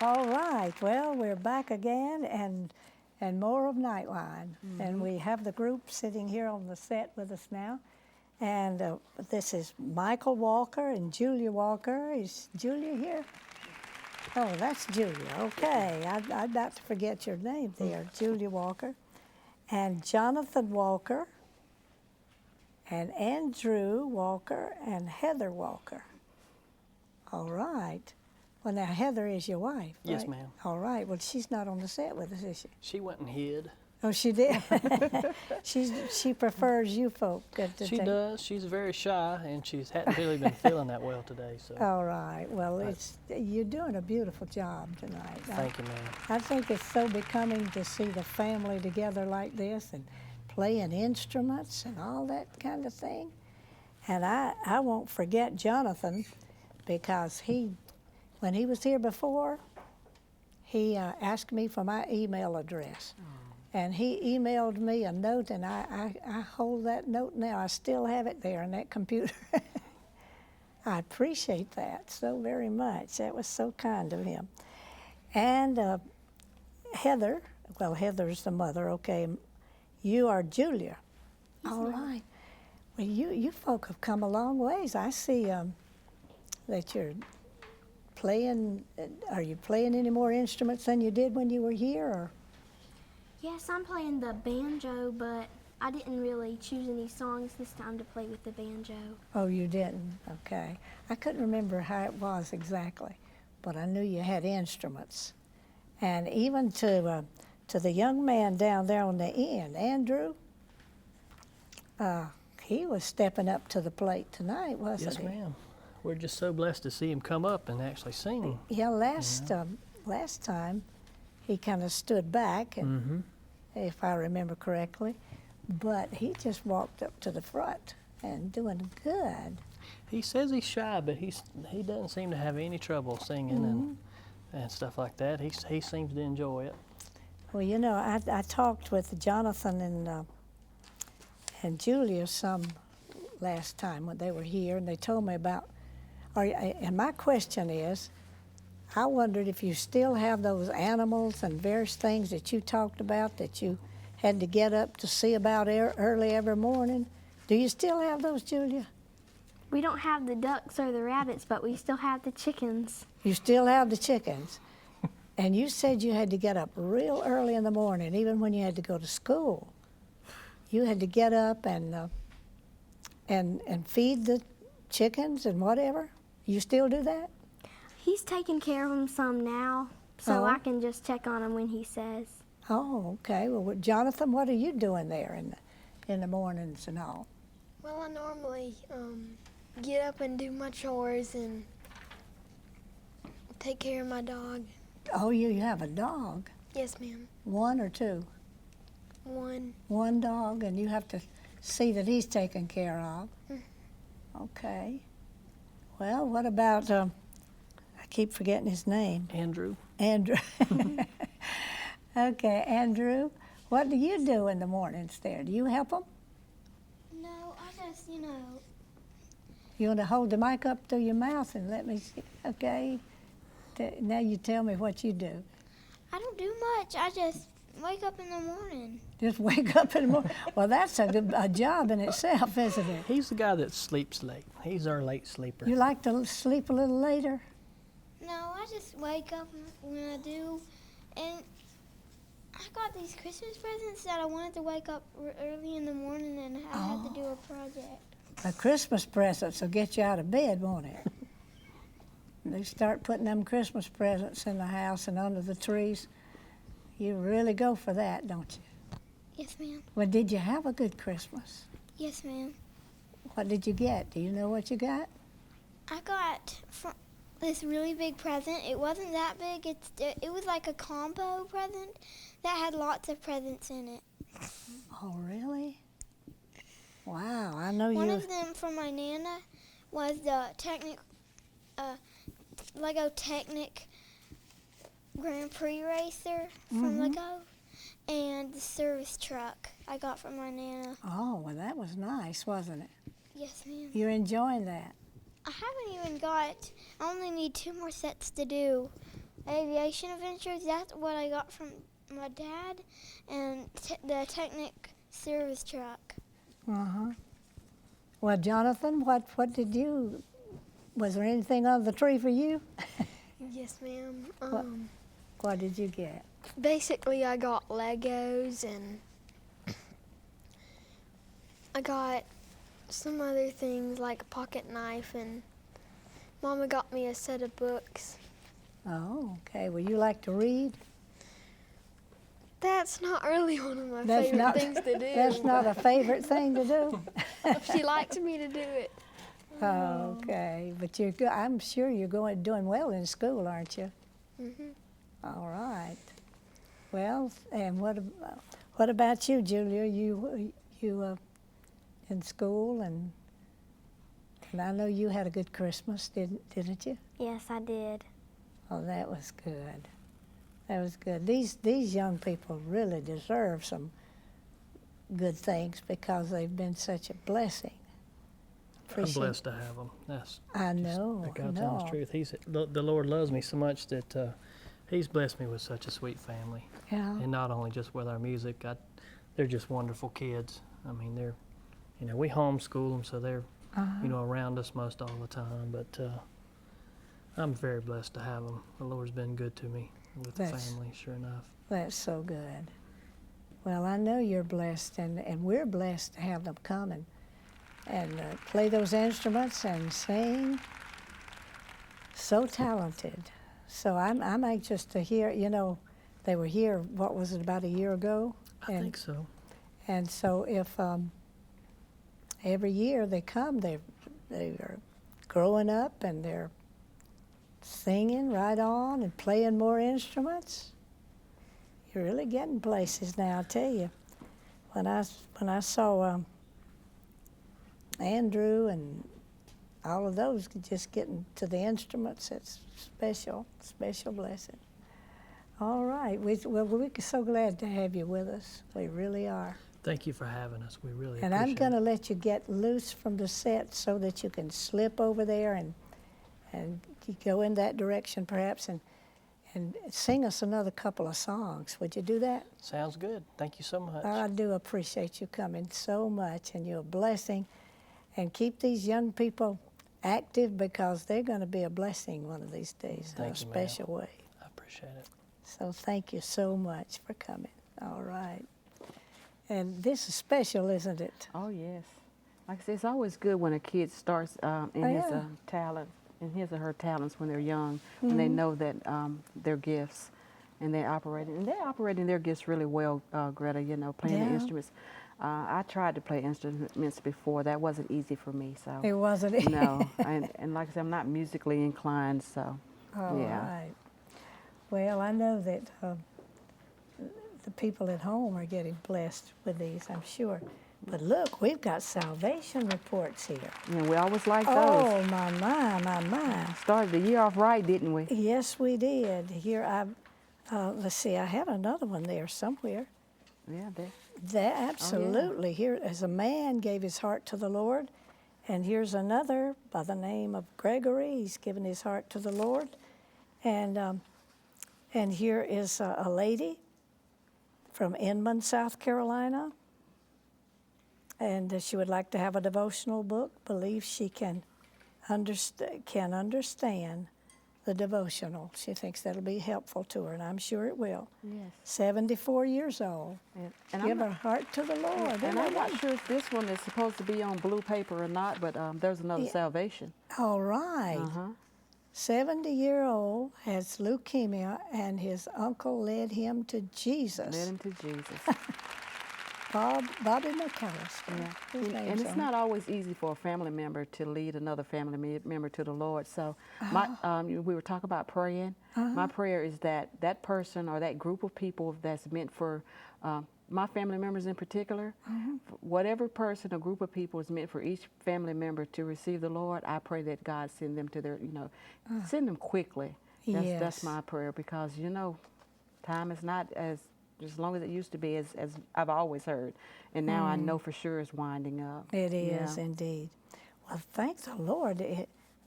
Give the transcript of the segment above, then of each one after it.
All right, well, we're back again and more of Nightline. And we have the group sitting here on the set with us now. And this is Michael Walker and Julia Walker. Is Julia here? Oh, that's Julia. Okay, I'd about to forget your name there, Julia Walker. And Jonathan Walker, and Andrew Walker, and Heather Walker. All right. Well, now Heather is your wife, right? Yes, ma'am. All right. Well, she's not on the set with us, is she? She went and hid. Oh, she did. She prefers you folk. She does. She's very shy, and she hadn't really been feeling that well today. So. All right. Well, you're doing a beautiful job tonight. Thank you, ma'am. I think it's so becoming to see the family together like this and playing instruments and all that kind of thing. And I won't forget Jonathan, because when he was here before, he asked me for my email address. And he emailed me a note, and I hold that note now. I still have it there in that computer. I appreciate that so very much. That was so kind of him. And Heather, well, Heather's the mother, okay. You are Julia. Yes, all ma'am. right. Well, you folk have come a long ways. I see that you're playing. Are you playing any more instruments than you did when you were here, or? Yes, I'm playing the banjo, but I didn't really choose any songs this time to play with the banjo. Oh, you didn't? Okay. I couldn't remember how it was exactly, but I knew you had instruments. And even to the young man down there on the end, Andrew, he was stepping up to the plate tonight, wasn't Yes, he? ma'am. We're just so blessed to see him come up and actually sing. Yeah, last time he kind of stood back, and if I remember correctly, but he just walked up to the front and doing good. He says he's shy, but he doesn't seem to have any trouble singing and stuff like that. He seems to enjoy it. Well, you know, I talked with Jonathan and Julia some last time when they were here, and they told me about. And my question is, I wondered if you still have those animals and various things that you talked about that you had to get up to see about early every morning. Do you still have those, Julia? We don't have the ducks or the rabbits, but we still have the chickens. You still have the chickens. And you said you had to get up real early in the morning, even when you had to go to school. You had to get up and feed the chickens and whatever. You still do that? He's taking care of them some now, so I can just check on them when he says. Oh, okay. Well, Jonathan, what are you doing there in the mornings and all? Well, I normally get up and do my chores and take care of my dog. Oh, you have a dog? Yes, ma'am. One or two? One. One dog, and you have to see that he's taken care of. Okay. Well, what about, I keep forgetting his name. Andrew? Andrew. Okay, Andrew, what do you do in the mornings there? Do you help him? No, I just, You want to hold the mic up to your mouth and let me see? Okay. Now you tell me what you do. I don't do much. I just wake up in the morning. Just wake up in the morning. Well, that's a job in itself, isn't it? He's the guy that sleeps late. He's our late sleeper. You like to sleep a little later? No, I just wake up when I do. And I got these Christmas presents that I wanted to wake up early in the morning, and I had to do a project. A Christmas presents will get you out of bed, won't it? They start putting them Christmas presents in the house and under the trees. You really go for that, don't you? Yes, ma'am. Well, did you have a good Christmas? Yes, ma'am. What did you get? Do you know what you got? I got this really big present. It wasn't that big. It was like a combo present that had lots of presents in it. Oh, really? Wow, I know One you. of them from my Nana was the Lego Technic Grand Prix racer from Lego, and the service truck I got from my Nana. Oh, well, that was nice, wasn't it? Yes, ma'am. You're enjoying that. I haven't even got, I only need 2 more sets to do aviation adventures. That's what I got from my dad, and the Technic service truck. Uh-huh. Well, Jonathan, what did you, was there anything on the tree for you? Yes, ma'am. What did you get? Basically, I got Legos and I got some other things like a pocket knife, and Mama got me a set of books. Oh, okay. Well, you like to read? That's not really one of my That's favorite not- things to do. That's not a favorite thing to do? She likes me to do it. Okay, but I'm sure you're doing well in school, aren't you? All right. Well, and what about you, Julia? You in school, and I know you had a good Christmas, didn't you? Yes, I did. Oh, that was good. That was good. These young people really deserve some good things because they've been such a blessing. I'm blessed to have them. That's I just know. the God's honest truth. The Lord loves me so much that He's blessed me with such a sweet family, Yeah. and not only just with our music. They're just wonderful kids. I mean, we homeschool them, so they're around us most all the time. But I'm very blessed to have them. The Lord's been good to me with the family, sure enough. That's so good. Well, I know you're blessed, and we're blessed to have them come and play those instruments and sing. So talented. So I'm anxious to hear. They were here. What was it, about a year ago? I think so. And so if every year they come, they are growing up and they're singing right on and playing more instruments. You're really getting places now, I tell you. When I saw Andrew and all of those just getting to the instruments, it's special blessing. All right. We're so glad to have you with us. We really are. Thank you for having us. We really And appreciate I'm going to it. let you get loose from the set so that you can slip over there and you go in that direction perhaps and sing us another couple of songs. Would you do that? Sounds good. Thank you so much. I do appreciate you coming so much, and you're a blessing. And keep these young people active because they're going to be a blessing one of these days in a Thank you, ma'am. special way. I appreciate it. So thank you so much for coming. All right. And this is special, isn't it? Oh, yes. Like I said, it's always good when a kid starts in his talent, in his or her talents when they're young, and they know that their gifts, and they're operating their gifts really well, Greta, playing the instruments. I tried to play instruments before. That wasn't easy for me, so. It wasn't. No, and like I said, I'm not musically inclined, so, All yeah. right. Well, I know that the people at home are getting blessed with these, I'm sure. But look, we've got salvation reports here. Yeah, we always like those. Oh, my. Started the year off right, didn't we? Yes, we did. Here, let's see, I had another one there somewhere. Yeah, Absolutely. Here, as a man gave his heart to the Lord, and here's another by the name of Gregory. He's given his heart to the Lord. And here is a lady from Inman, South Carolina. And she would like to have a devotional book, believes she can understand the devotional. She thinks that'll be helpful to her, and I'm sure it will. Yes. 74 years old. And Give her heart to the Lord. And I'm not sure if this one is supposed to be on blue paper or not, but there's another salvation. All right. 70-year-old has leukemia, and his uncle led him to Jesus. Led him to Jesus. Bobby McAllister. Yeah. His name's And it's on not always easy for a family member to lead another family member to the Lord. So we were talking about praying. My prayer is that that person or that group of people that's meant for my family members in particular, whatever person or group of people is meant for each family member to receive the Lord, I pray that God send them to their, send them quickly. That's my prayer, because, time is not as long as it used to be, as I've always heard. And now I know for sure it's winding up. It is indeed. Well, thank the Lord.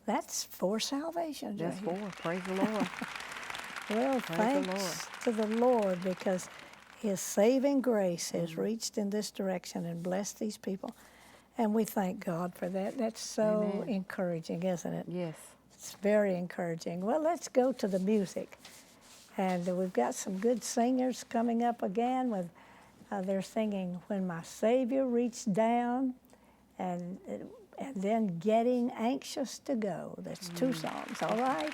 That's 4 salvations. That's right 4. Praise the Lord. Well, Praise the thanks to the Lord because His saving grace has reached in this direction and blessed these people. And we thank God for that. That's so Amen. encouraging, isn't it? Yes. It's very encouraging. Well, let's go to the music. And we've got some good singers coming up again with, they're singing When My Savior Reached Down and then Getting Anxious to Go. That's two songs, all right?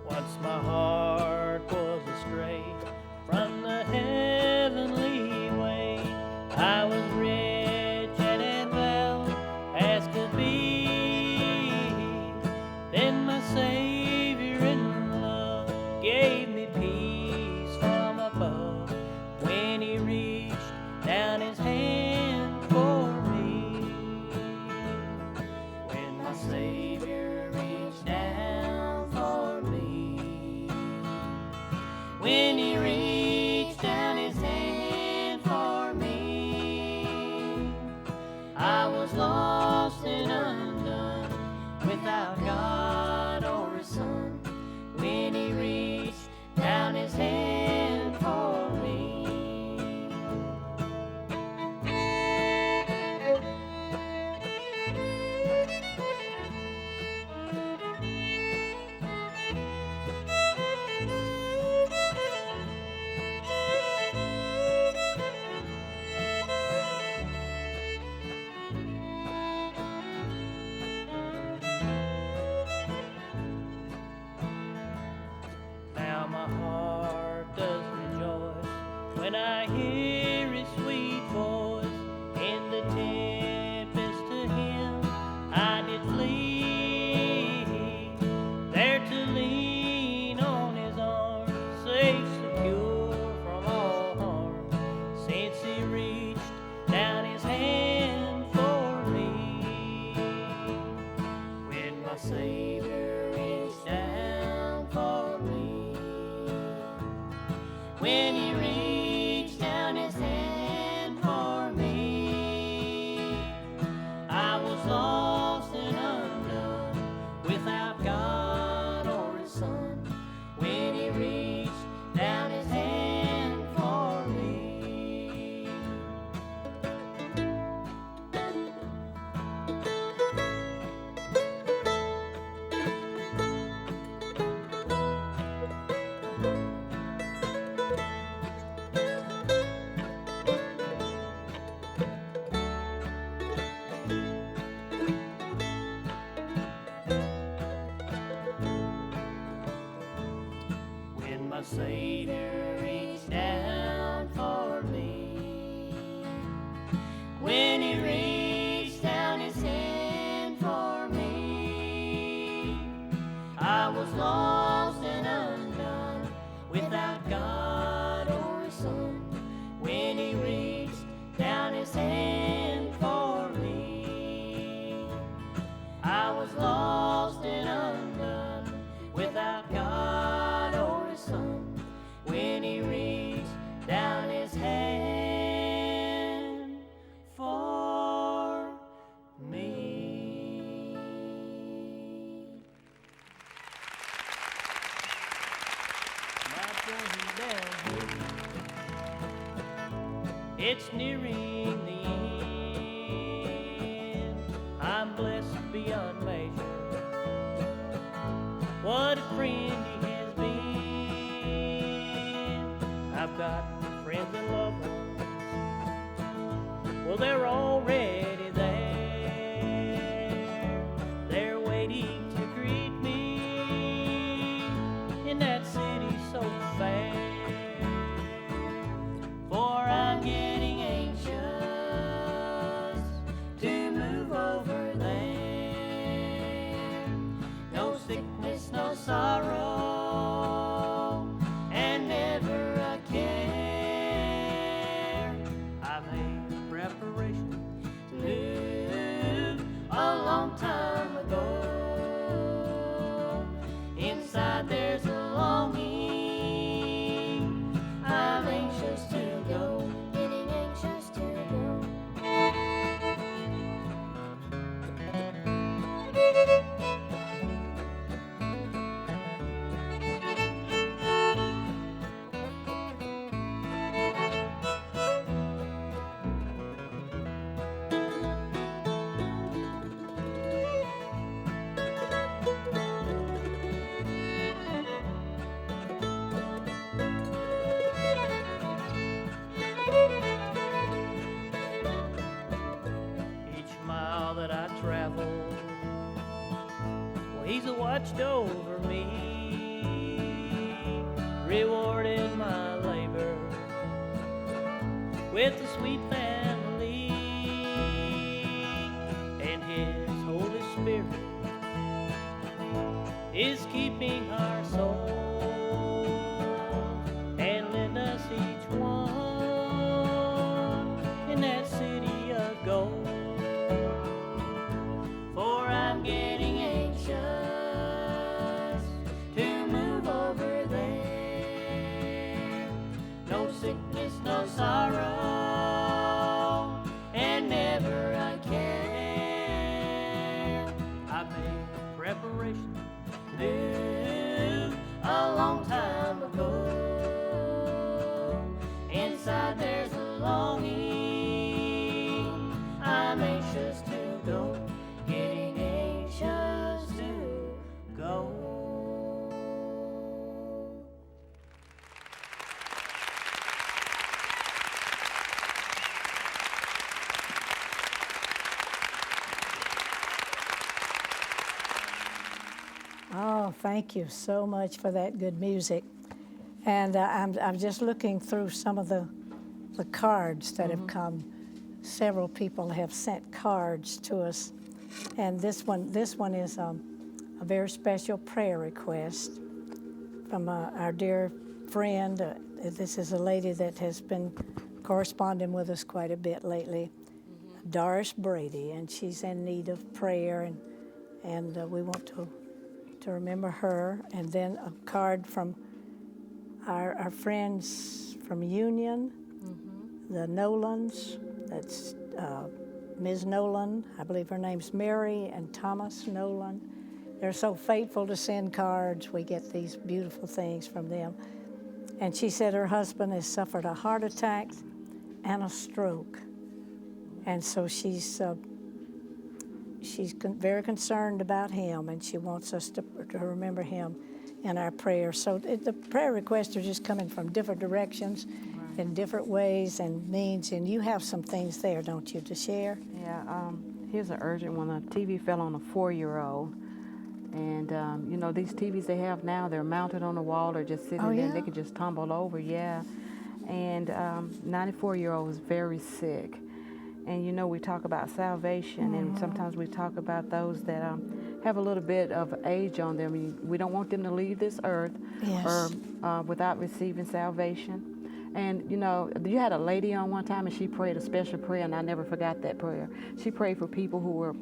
Once my heart was astray from the heavenly way. I was wretched and well as could be. Then my Savior in love gave me peace from above when He reached down His hand for me. When my Savior reached down for me. When He reached down His hand for me, I was lost and undone, without God or His Son. When He reached down His hand for me. Now my heart does rejoice when I hear His sweet voice. In the tempest to Him I did flee, there to lean on His arm, safe, secure from all harm, since He reached down His hand for me. When my Savior reached down for me, when He reached down His hand for me, I was lost and undone, without God or His Son. When He reached down His hand for me. When my Savior reached down for me, when He reached down His hand for me, I was lost and undone, without God or His Son. When He reached down His hand for me, I was lost and undone, without God or His Son. When He reached down His hand for me. My journey downhill, it's nearing the end. I'm blessed beyond measure. What a friend He has been. I've got friends and loved ones. Well, they're already there. They're waiting to greet me in that city so fair. For I'm getting anxious to move over there. No sickness, no sorrow, and never a care. Each mile that I travel, well, he's watched over me, rewarding my labor with a sweet family, and his Holy Spirit is keeping our soul, and lend us each one in that city of gold. For I'm getting anxious to move over there. No sickness, no sorrow, and never I care. I made preparation to do a long time ago. Inside there's a longing, I'm anxious to go, getting anxious to go. Oh, thank you so much for that good music. And I'm just looking through some of the cards that have come. Several people have sent cards to us, and this one is a very special prayer request from our dear friend. This is a lady that has been corresponding with us quite a bit lately, Doris Brady, and she's in need of prayer, and we want to remember her. And then a card from our friends from Union, the Nolans. That's Ms. Nolan. I believe her name's Mary and Thomas Nolan. They're so faithful to send cards. We get these beautiful things from them. And she said her husband has suffered a heart attack and a stroke. And so she's very concerned about him, and she wants us to remember him in our prayers. So the prayer requests are just coming from different directions, in different ways and means, and you have some things there, don't you, to share? Yeah, here's an urgent one. A TV fell on a 4-year-old. And, you know, these TVs they have now, they're mounted on the wall, they're just sitting there, and they can just tumble over, And 94-year-old was very sick. And, you know, we talk about salvation, and sometimes we talk about those that have a little bit of age on them. We don't want them to leave this earth without receiving salvation. And, you know, you had a lady on one time, and she prayed a special prayer, and I never forgot that prayer. She prayed for people who were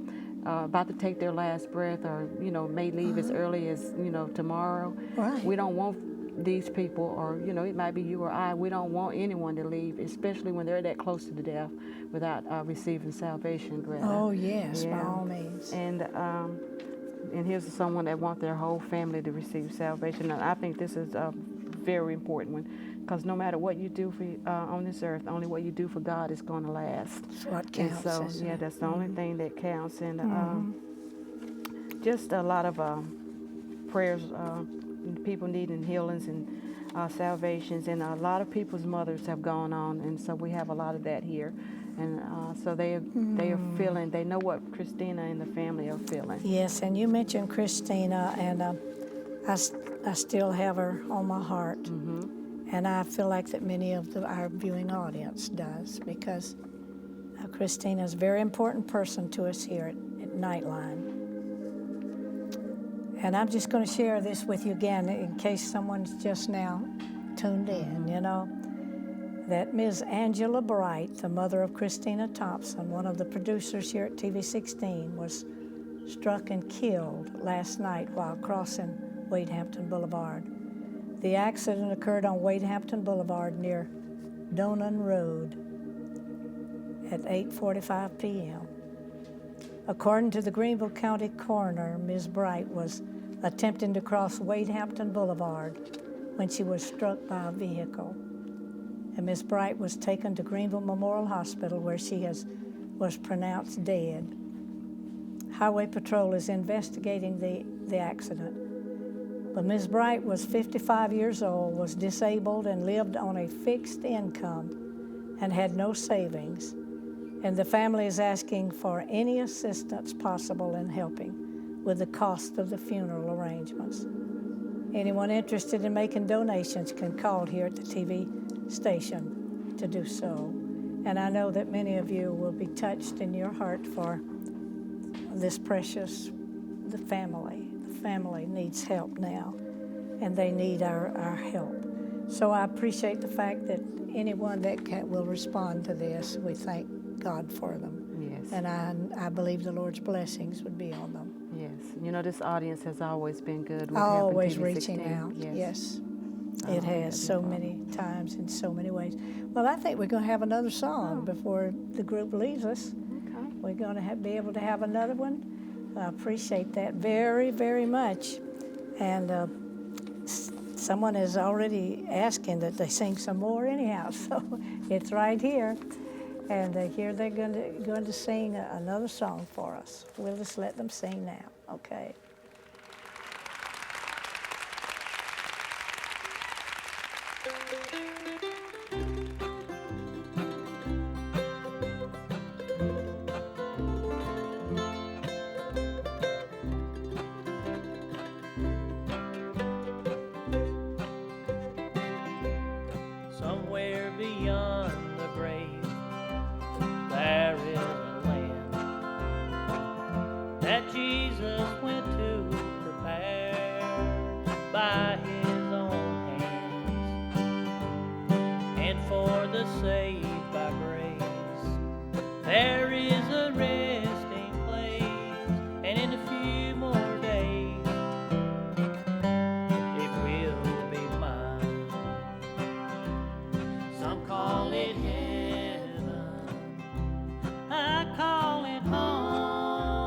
about to take their last breath, or, you know, may leave as early as, you know, tomorrow. Right. We don't want these people, or, you know, it might be you or I, we don't want anyone to leave, especially when they're that close to the death without receiving salvation, Greta. Oh, yes, by all means. And here's someone that wants their whole family to receive salvation. And I think this is a very important one, because no matter what you do for on this earth, only what you do for God is going to last. That's what counts. And so, yeah, that's the only thing that counts. And just a lot of prayers, people needing healings and salvations, and a lot of people's mothers have gone on, and so we have a lot of that here. And so they are feeling, they know what Christina and the family are feeling. Yes, and you mentioned Christina, and I still have her on my heart. And I feel like that many of our viewing audience does, because Christina is a very important person to us here at Nightline. And I'm just going to share this with you again in case someone's just now tuned in, you know, that Ms. Angela Bright, the mother of Christina Thompson, one of the producers here at TV 16, was struck and killed last night while crossing Wade Hampton Boulevard. The accident occurred on Wade Hampton Boulevard near Donan Road at 8:45 p.m. According to the Greenville County coroner, Ms. Bright was attempting to cross Wade Hampton Boulevard when she was struck by a vehicle. And Ms. Bright was taken to Greenville Memorial Hospital, where she was pronounced dead. Highway Patrol is investigating the accident. But Ms. Bright was 55 years old, was disabled, and lived on a fixed income and had no savings. And the family is asking for any assistance possible in helping with the cost of the funeral arrangements. Anyone interested in making donations can call here at the TV station to do so. And I know that many of you will be touched in your heart for this precious, the family. The family needs help now, and they need our help. So I appreciate the fact that anyone that will respond to this, we thank God for them. Yes. And I believe the Lord's blessings would be on them. Yes. You know, this audience has always been good. With Always helping TV reaching 16. out. Yes. Oh, It has so many times in so many ways. Well, I think we're going to have another song before the group leaves us. Okay. We're going to be able to have another one. I appreciate that very, very much. And someone is already asking that they sing some more anyhow, so it's right here. And here they're going to sing another song for us. We'll just let them sing now, okay? Somewhere beyond the grave, there is a land that Jesus went to prepare by his own hands. And for the saved by grace, there is a resting place, and in a few more days, it will be mine. Some call it heaven, I call it home.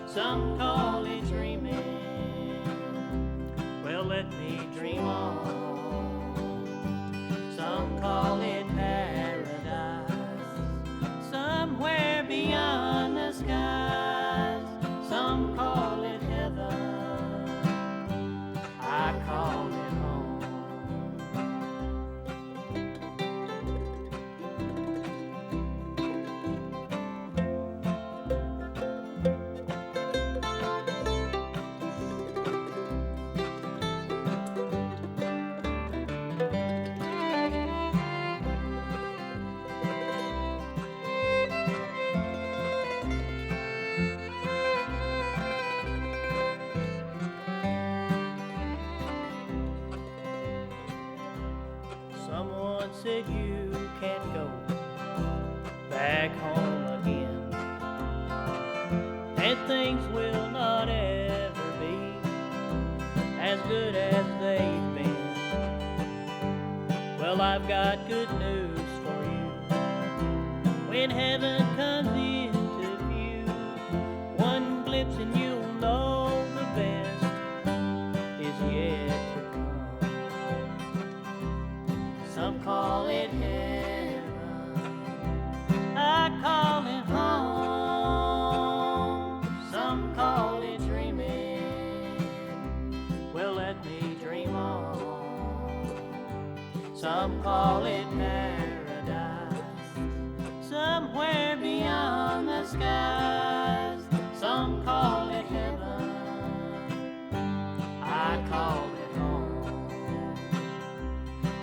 Some call it dreaming, well, let me dream on. Some call it paradise, somewhere beyond the skies. Some call it heaven, I call it home. Someone said you can't go back home again, and things will not ever be as good as they've been. Well, I've got good news for you. When heaven comes into view, one glimpse and you'll know the best is yet to come. Some call it heaven, I call it home. Some call it dreaming, well, let me dream on. Some call it paradise, somewhere beyond the skies. Some call it heaven, I call it home.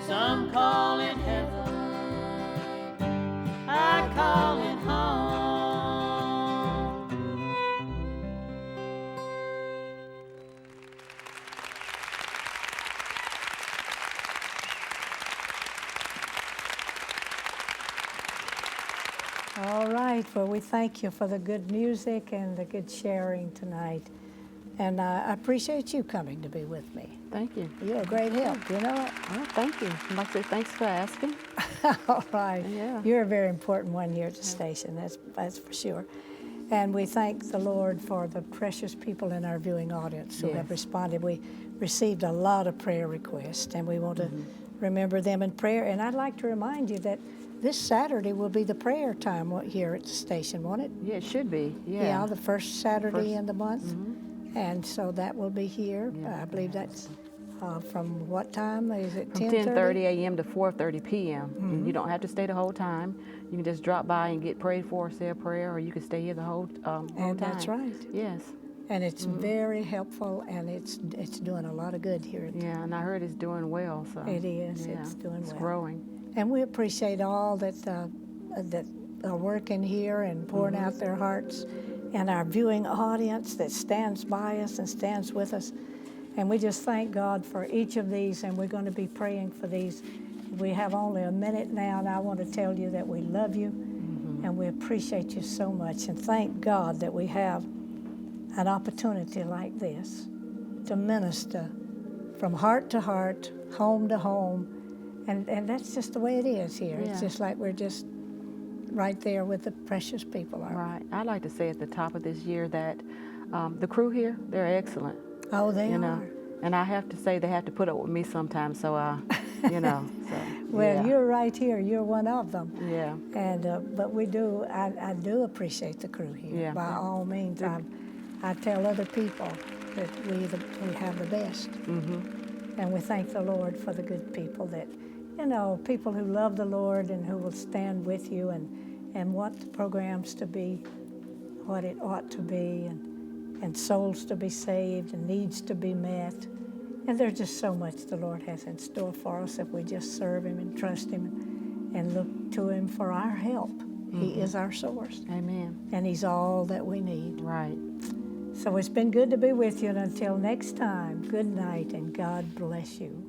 Some call it heaven, I call it home. All right, well, we thank you for the good music and the good sharing tonight. And I appreciate you coming to be with me. Thank you. You're a great help, you know it? Oh, thank you. I'd like to say thanks for asking. All right. Yeah. You're a very important one here at the station, that's for sure. And we thank the Lord for the precious people in our viewing audience who have Yes. responded. We received a lot of prayer requests, and we want to remember them in prayer. And I'd like to remind you that this Saturday will be the prayer time here at the station, won't it? Yeah, it should be. Yeah, the first Saturday First- in the month. And so that will be here. Yeah. I believe that's From what time? Is it From 10:30 a.m. to 4:30 p.m. And you don't have to stay the whole time. You can just drop by and get prayed for, say a prayer, or you can stay here the whole time. That's right. Yes. And it's very helpful, and it's doing a lot of good here. Yeah, and I heard it's doing well. So It is. yeah, It's doing it's well. growing. And we appreciate all that that are working here and pouring out their hearts, and our viewing audience that stands by us and stands with us. And we just thank God for each of these, and we're going to be praying for these. We have only a minute now, and I want to tell you that we love you, and we appreciate you so much. And thank God that we have an opportunity like this to minister from heart to heart, home to home. And that's just the way it is here. Yeah. It's just like we're just right there with the precious people. Right. I'd like to say at the top of this year that the crew here, they're excellent. Oh, they You are. know, and I have to say they have to put up with me sometimes. So, you know. So, Well, yeah. you're right here. You're one of them. Yeah. And but we do. I do appreciate the crew here. Yeah. By all means, I tell other people that we have the best. And we thank the Lord for the good people that, people who love the Lord and who will stand with you and want the programs to be what it ought to be, and souls to be saved and needs to be met. And there's just so much the Lord has in store for us if we just serve Him and trust Him and look to Him for our help. He is our source. Amen. And He's all that we need. Right. So it's been good to be with you, and until next time, good night and God bless you.